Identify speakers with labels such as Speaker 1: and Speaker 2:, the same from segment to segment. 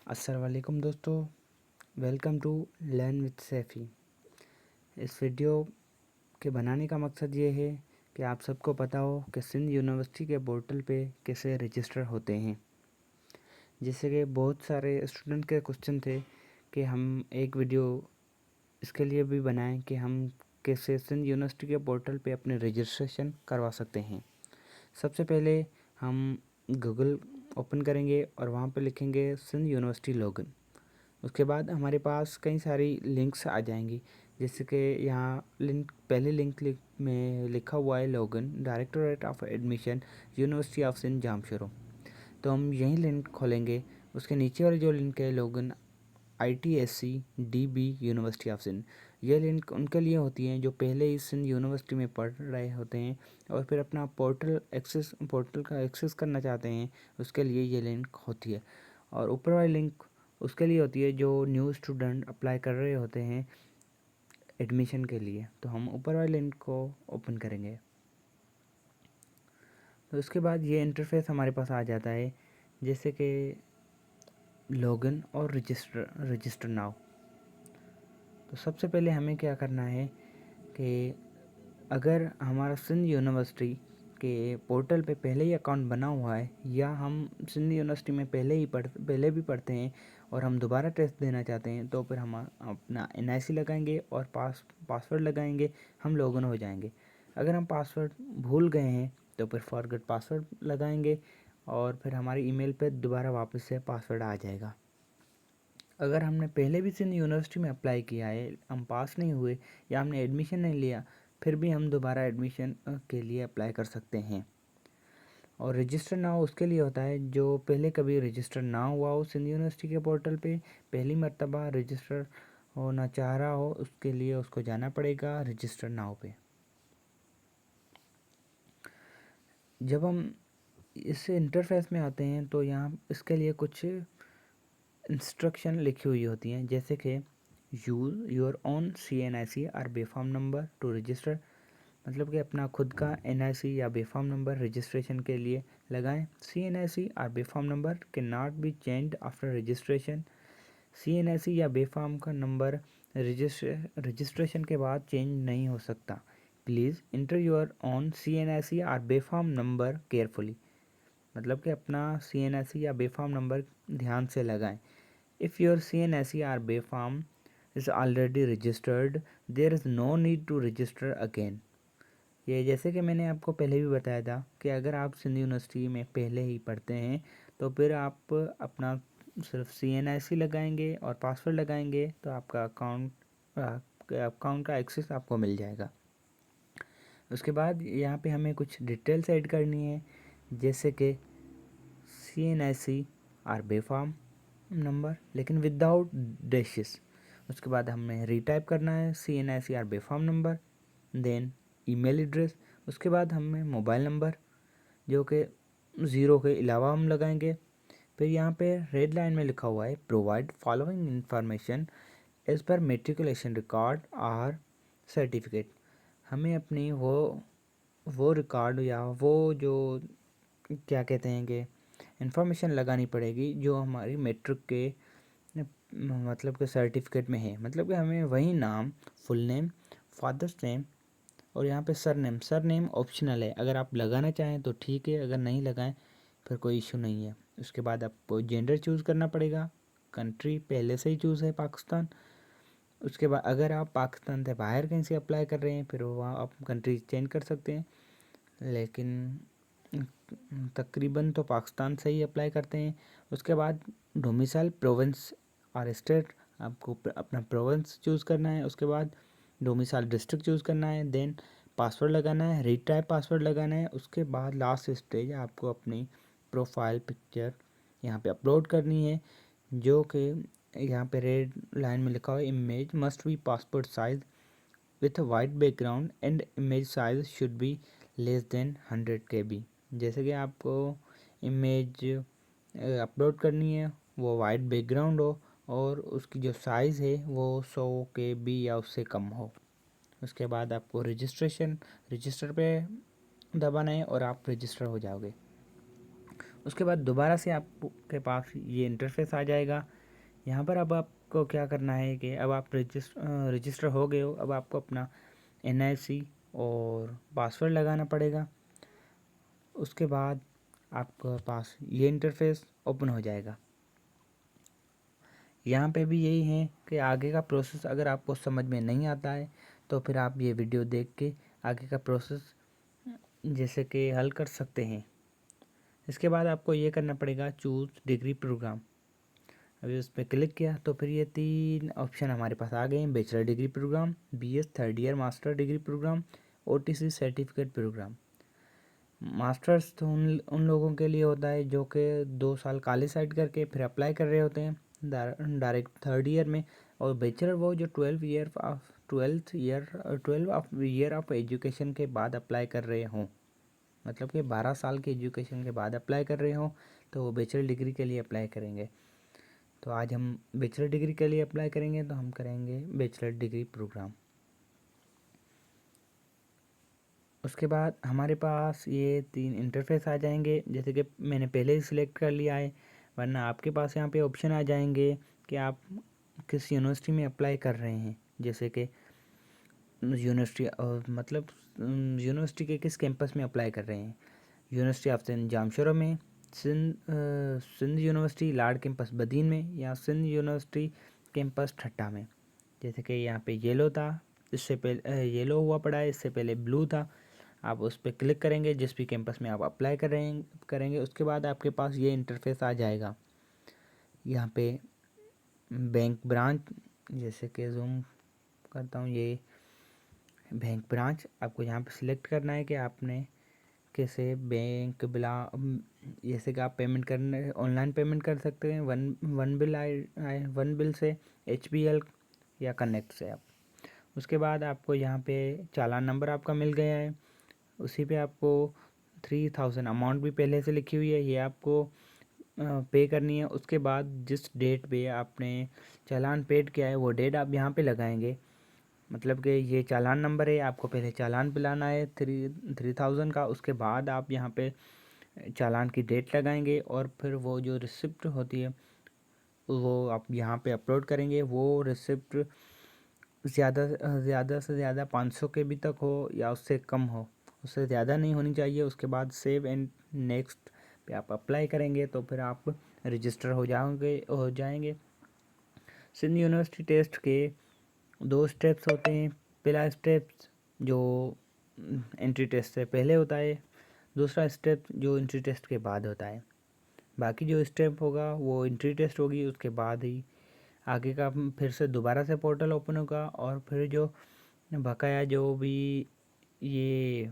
Speaker 1: अस्सलाम वालेकुम दोस्तों, welcome to learn with Saifi. इस वीडियो के बनाने का मकसद ये है कि आप सबको पता हो कि सिंध यूनिवर्सिटी के पोर्टल पे कैसे रजिस्टर होते हैं। जैसे कि बहुत सारे स्टूडेंट के क्वेश्चन थे कि हम एक वीडियो इसके लिए भी बनाएं कि हम कैसे सिंध यूनिवर्सिटी के पोर्टल पे अपने रजिस्ट्रेशन करवा सकते हैं। सबसे पहले हम गूगल ओपन करेंगे और वहाँ पे लिखेंगे सिंध यूनिवर्सिटी लॉगिन। उसके बाद हमारे पास कई सारी लिंक्स आ जाएंगी, जैसे कि यहाँ पहले लिंक में लिखा हुआ है login directorate of admission university of Sindh Jamshoro. तो हम यही लिंक खोलेंगे। उसके नीचे वाली जो लिंक है login ITSC DB university of Sindh, ये लिंक उनके लिए होती हैं जो पहले ही सिंध यूनिवर्सिटी में पढ़ रहे होते हैं और फिर अपना पोर्टल का एक्सेस करना चाहते हैं, उसके लिए ये लिंक होती है। और ऊपर वाली लिंक उसके लिए होती है जो न्यू स्टूडेंट अप्लाई कर रहे होते हैं एडमिशन के लिए। तो हम ऊपर वाले लिंक को ओपन करेंगे। तो उसके बाद ये इंटरफेस हमारे पास आ जाता है, जैसे कि लॉगिन और रजिस्टर नाउ। तो सबसे पहले हमें क्या करना है कि अगर हमारा सिंध यूनिवर्सिटी के पोर्टल पे पहले ही अकाउंट बना हुआ है या हम सिंध यूनिवर्सिटी में पहले भी पढ़ते हैं और हम दोबारा टेस्ट देना चाहते हैं, तो फिर हम अपना NIC लगाएंगे और पासवर्ड लगाएंगे, हम लॉगिन हो जाएंगे। अगर हम पासवर्ड भूल गए हैं तो फिर फॉरगेट पासवर्ड लगाएंगे और फिर हमारी ईमेल पे दोबारा वापस से पासवर्ड आ जाएगा। अगर हमने पहले भी सिंध यूनिवर्सिटी में अप्लाई किया है, हम पास नहीं हुए या हमने एडमिशन नहीं लिया, फिर भी हम दोबारा एडमिशन के लिए अप्लाई कर सकते हैं। और रजिस्टर ना हो उसके लिए होता है जो पहले कभी रजिस्टर ना हुआ हो सिंध यूनिवर्सिटी के पोर्टल पे, पहली मर्तबा रजिस्टर होना चाह रहा हो, उसके लिए उसको जाना पड़ेगा रजिस्टर नाउ पे। जब हम इस इंटरफेस में आते हैं तो यहाँ इसके लिए कुछ इंस्ट्रक्शन लिखी हुई होती हैं, जैसे कि यूज़ योर ओन CNIC और बेफाम नंबर टू रजिस्टर, मतलब कि अपना खुद का NIC या बेफाम नंबर रजिस्ट्रेशन के लिए लगाएं। CNIC और B form number can not be changed after registration. CNIC या बेफाम का नंबर रजिस्ट्रेशन के बाद चेंज नहीं हो सकता। Please inter your own CNIC और बेफाम नंबर केयरफुली, मतलब कि अपना CNIC या बेफाम नंबर ध्यान से लगाएं। If your CNIC or BFAM is already registered, there is no need to register again। ये जैसे कि मैंने आपको पहले भी बताया था कि अगर आप सिंध यूनिवर्सिटी में पहले ही पढ़ते हैं तो फिर आप अपना सिर्फ CNIC लगाएंगे और पासवर्ड लगाएंगे तो आपका अकाउंट का एक्सेस आपको मिल जाएगा। उसके बाद यहाँ पे हमें कुछ डिटेल्स ऐड करनी है, जैसे कि CNIC और बेफाम नंबर लेकिन विदाउट डैशेस। उसके बाद हमें रीटाइप करना है CNIC और B form number, then email address. उसके बाद हमें मोबाइल नंबर जो कि 0 के अलावा हम लगाएंगे। फिर यहाँ पे रेड लाइन में लिखा हुआ है provide following information as per matriculation record और सर्टिफिकेट। हमें अपनी वो रिकॉर्ड या वो जो क्या कहते हैं कि इन्फॉर्मेशन लगानी पड़ेगी जो हमारी मैट्रिक के मतलब के सर्टिफिकेट में है। मतलब कि हमें वही नाम, फुल नेम, फादर्स नेम और यहाँ पे सर नेम ऑप्शनल है। अगर आप लगाना चाहें तो ठीक है, अगर नहीं लगाएं फिर कोई इशू नहीं है। उसके बाद आपको जेंडर चूज़ करना पड़ेगा। कंट्री पहले से ही चूज़ है पाकिस्तान। उसके बाद अगर आप पाकिस्तान से बाहर कहीं से अप्लाई कर रहे हैं फिर वहाँ आप कंट्री चेंज कर सकते हैं, लेकिन तकरीबन तो पाकिस्तान से ही अप्लाई करते हैं। उसके बाद डोमिसाइल प्रोविंस और स्टेट, आपको अपना प्रोविंस चूज़ करना है। उसके बाद डोमिसाइल डिस्ट्रिक्ट चूज़ करना है, देन पासवर्ड लगाना है, रीटाइप पासवर्ड लगाना है। उसके बाद लास्ट स्टेज आपको अपनी प्रोफाइल पिक्चर यहाँ पे अपलोड करनी है, जो कि यहाँ पे रेड लाइन में लिखा हुआ है image must be passport size with white background and image size should be less than 100 KB। जैसे कि आपको इमेज अपलोड करनी है वो वाइट बैकग्राउंड हो और उसकी जो साइज़ है वो 100 KB या उससे कम हो। उसके बाद आपको रजिस्टर पे दबाना है और आप रजिस्टर हो जाओगे। उसके बाद दोबारा से आपके पास ये इंटरफेस आ जाएगा। यहाँ पर अब आपको क्या करना है कि अब आप रजिस्टर हो गए हो, अब आपको अपना NIC और पासवर्ड लगाना पड़ेगा। उसके बाद आपके पास ये इंटरफेस ओपन हो जाएगा। यहाँ पे भी यही है कि आगे का प्रोसेस अगर आपको समझ में नहीं आता है तो फिर आप ये वीडियो देख के आगे का प्रोसेस जैसे कि हल कर सकते हैं। इसके बाद आपको ये करना पड़ेगा चूज़ डिग्री प्रोग्राम। अभी उस पर क्लिक किया तो फिर ये 3 ऑप्शन हमारे पास आ गए हैं, bachelor degree programme, BS third year master degree programme, OTC certificate programme. Masters तो उन लोगों के लिए होता है जो कि 2 साल कॉलेज साइड करके फिर अप्लाई कर रहे होते हैं डायरेक्ट थर्ड ईयर में। और बैचलर वो जो 12 ईयर ऑफ एजुकेशन के बाद अप्लाई कर रहे हों, मतलब कि 12 साल के एजुकेशन के बाद अप्लाई कर रहे हों तो वो बैचलर डिग्री के लिए अप्लाई करेंगे। तो आज हम बैचलर डिग्री के लिए अप्लाई करेंगे तो हम करेंगे बैचलर डिग्री प्रोग्राम। उसके बाद हमारे पास ये 3 इंटरफेस आ जाएंगे, जैसे कि मैंने पहले ही सिलेक्ट कर लिया है, वरना आपके पास यहाँ पे ऑप्शन आ जाएंगे कि आप किस यूनिवर्सिटी में अप्लाई कर रहे हैं। जैसे कि यूनिवर्सिटी मतलब यूनिवर्सिटी के किस कैंपस में अप्लाई कर रहे हैं। यूनिवर्सिटी ऑफ सिंध जामशोरा में, सिंध यूनिवर्सिटी लाड कैंपस बदीन में, या सिंध यूनिवर्सिटी कैंपस ठट्टा में। जैसे कि यहाँ पे येलो था, इससे पहले येलो हुआ पड़ा है, इससे पहले ब्लू था। आप उस पर क्लिक करेंगे जिस भी कैंपस में आप अप्लाई करेंगे। उसके बाद आपके पास ये इंटरफेस आ जाएगा। यहाँ पे बैंक ब्रांच, जैसे कि जूम करता हूँ, ये बैंक ब्रांच आपको यहाँ पे सिलेक्ट करना है कि आपने कैसे बैंक बिला, जैसे कि आप पेमेंट करने ऑनलाइन पेमेंट कर सकते हैं वन बिल से, HBL या कनेक्ट से आप। उसके बाद आपको यहाँ पे चालान नंबर आपका मिल गया है, उसी पे आपको 3000 अमाउंट भी पहले से लिखी हुई है, ये आपको पे करनी है। उसके बाद जिस डेट पे आपने चालान पेड किया है वो डेट आप यहाँ पे लगाएंगे। मतलब कि ये चालान नंबर है, आपको पहले चालान पिलाना है 3000 का। उसके बाद आप यहाँ पे चालान की डेट लगाएंगे और फिर वो जो रिसिप्ट होती है वो आप यहाँ पे अपलोड करेंगे। वो रिसिप्ट ज़्यादा से ज़्यादा 500 के भी तक हो या उससे कम हो, उससे ज़्यादा नहीं होनी चाहिए। उसके बाद सेव एंड नेक्स्ट पे आप अप्लाई करेंगे तो फिर आप रजिस्टर हो जाएंगे। सिंध यूनिवर्सिटी टेस्ट के 2 स्टेप्स होते हैं। पहला स्टेप जो एंट्री टेस्ट से पहले होता है, दूसरा स्टेप जो एंट्री टेस्ट के बाद होता है। बाकी जो स्टेप होगा वो एंट्री टेस्ट होगी, उसके बाद ही आगे का फिर से दोबारा से पोर्टल ओपन होगा। और फिर जो बकाया जो भी ये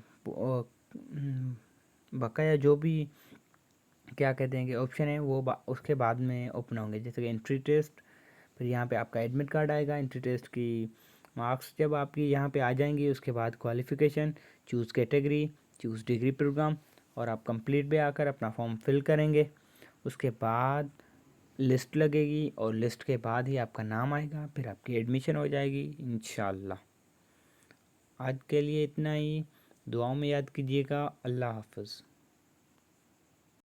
Speaker 1: बकाया जो भी क्या कहते हैं कि ऑप्शन है वो उसके बाद में ओपन होंगे, जैसे कि एंट्री टेस्ट। फिर यहाँ पे आपका एडमिट कार्ड आएगा, एंट्री टेस्ट की मार्क्स जब आपकी यहाँ पे आ जाएंगी, उसके बाद qualification, choose category, choose degree programme, और आप कंप्लीट पे आकर अपना फॉर्म फिल करेंगे। उसके बाद लिस्ट लगेगी और लिस्ट के बाद ही आपका नाम आएगा, फिर आपकी एडमिशन हो जाएगी इंशाल्लाह। आज के लिए इतना ही, दुआओं में याद कीजिएगा। अल्लाह हाफ़िज़।